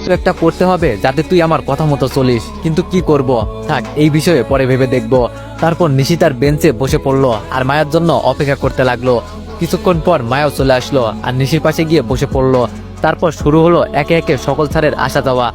কিছু একটা করতে হবে যাতে তুই আমার কথা মতো চলিস, কিন্তু কি করব থাক, এই বিষয়ে পরে ভেবে দেখব। তারপর নিশি তার বেঞ্চে বসে পড়লো আর মায়ার জন্য অপেক্ষা করতে লাগলো। কিছুক্ষণ পর মায়াও চলে আসলো আর নিশির পাশে গিয়ে বসে পড়লো। তারপর শুরু হলো একে একে সকল স্যারের আসা যাওয়া।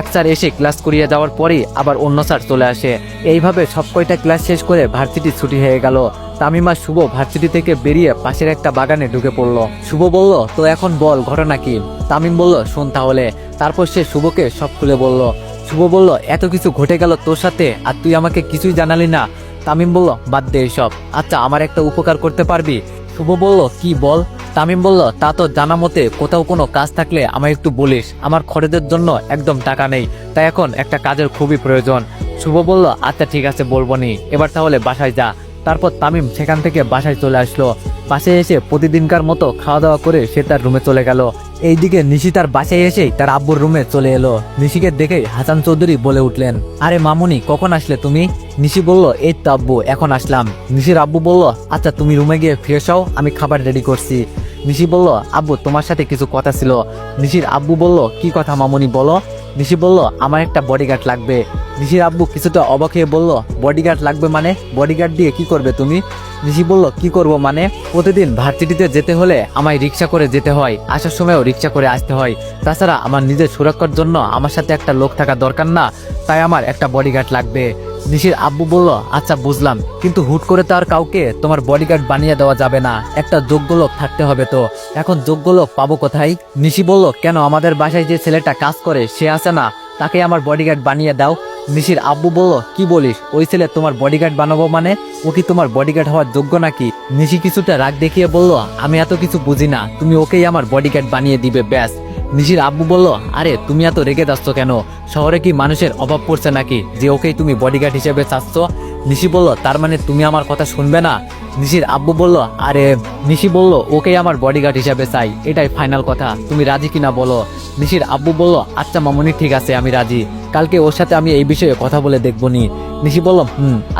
এক স্যার এসে ক্লাস করিয়ে যাওয়ার পরই আবার অন্য স্যার চলে আসে। এইভাবে সব কয়টা ক্লাস শেষ করে ভার্সিটি ছুটি হয়ে গেল। তামিম আর শুভ ভার্সিটি থেকে বেরিয়ে পাশের একটা বাগানে ঢুকে পড়লো। শুভ বলল, তো এখন বল ঘটনা কি? তামিম বলল, শোন তাহলে। তারপর সে শুভকে সব খুলে বলল। শুভ বলল, এত কিছু ঘটে গেল তোর সাথে আর তুই আমাকে কিছুই জানালি না। তামিম বলল, বাদ দে এসব। আচ্ছা, আমার একটা উপকার করতে পারবি? শুভ বলল, কি বল? তামিম বলল, তা তো জানা মতে কোথাও কোনো কাজ থাকলে আমায় একটু বলিস। আমার খরচের জন্য একদম টাকা নেই, তাই এখন একটা কাজের খুবই প্রয়োজন। শুভ বলল, আচ্ছা ঠিক আছে, বলবো নি, এবার তাহলে বাসায় যা। তারপর তামিম সেখান থেকে বাসায় চলে আসলো। বাসায় এসে প্রতিদিনকার মতো খাওয়া দাওয়া করে সে তার রুমে চলে গেল। এইদিকে নিশি তার বাসায় এসেই তার আব্বুর রুমে চলে এলো। নিশিকে দেখে হাসান চৌধুরী বলে উঠলেন, আরে মামুনি, কখন আসলে তুমি? নিশি বলল, এই তো আব্বু, এখন আসলাম। নিশির আব্বু বলল, আচ্ছা তুমি রুমে গিয়ে ফ্রেশ হও, আমি খাবার রেডি করছি। নিশি বলল, আব্বু তোমার সাথে কিছু কথা ছিল। নিশির আব্বু বলল, কি কথা মামুনি, বলো। নিশি বলল, আমার একটা বডিগার্ড লাগবে। নিশির আব্বু কিছুটা অবাক হয়ে বলল, বডিগার্ড লাগবে মানে? বডিগার্ড দিয়ে কি করবে তুমি? নিশি বলল, কি করব মানে? প্রতিদিন ভার্সিটিতে যেতে হলে আমায় রিক্সা করে যেতে হয়, আসার সময়ও রিক্সা করে আসতে হয়। তাছাড়া আমার নিজের সুরক্ষার জন্য আমার সাথে একটা লোক থাকা দরকার না? তাই আমার একটা বডিগার্ড লাগবে। নিশির আব্বু বলল, আচ্ছা বুঝলাম, কিন্তু হুট করে তো আর কাউকে তোমার বডিগার্ড বানিয়ে দেওয়া যাবে না, একটা যোগ্য লোক থাকতে হবে তো। এখন যোগ্য লোক পাবো কোথায়? নিশি বলল, কেন, আমাদের বাসায় যে ছেলেটা কাজ করে সে আছে না, তাকে আমার বডিগার্ড বানিয়ে দাও। নিশির আব্বু বলল, কি বলিস, ওই ছেলে তোমার বডিগার্ড বানাবো মানে? ও কি তোমার বডিগার্ড হওয়ার যোগ্য নাকি? নিশি কিছুটা রাগ দেখিয়ে বলল, আমি এত কিছু বুঝি না, তুমি ওকেই আমার বডিগার্ড বানিয়ে দিবে, ব্যাস। নিশির আব্বু বলল, আরে তুমি এত রেগে যাচ্ছ কেন? শহরে কি মানুষের অভাব পড়ছে নাকি যে ওকেই তুমি বডিগার্ড হিসেবে চাচ্ছ? নিশি বলল, তার মানে তুমি আমার কথা শুনবে না? নিশির আব্বু বলল, আরে নিশি বলল, ওকেই আমার বডিগার্ড হিসেবে চাই, এটাই ফাইনাল কথা, তুমি রাজি কিনা বলো। নিশির আব্বু বলল, আচ্ছা মামুনি, ঠিক আছে, আমি রাজি, কালকে ওর সাথে আমি এই বিষয়ে কথা বলে দেখবো নি। নিশি বলল,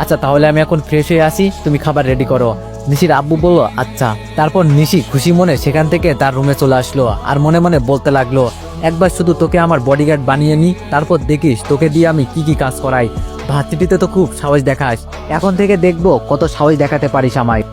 আচ্ছা তাহলে আমি এখন ফ্রেশ হয়ে আসি, তুমি খাবার রেডি করো। নিশির আব্বু বলল, আচ্ছা। তারপর নিশি খুশি মনে সেখান থেকে তার রুমে চলে আসলো আর মনে মনে বলতে লাগলো, একবার শুধু তোকে আমার বডিগার্ড বানিয়ে নি, তারপর দেখিস তোকে দিয়ে আমি কি কি কাজ করাই। ভার্সিটিতে তো খুব সাহস দেখাস, এখন থেকে দেখবো কত সাহস দেখাতে পারিস আমায়।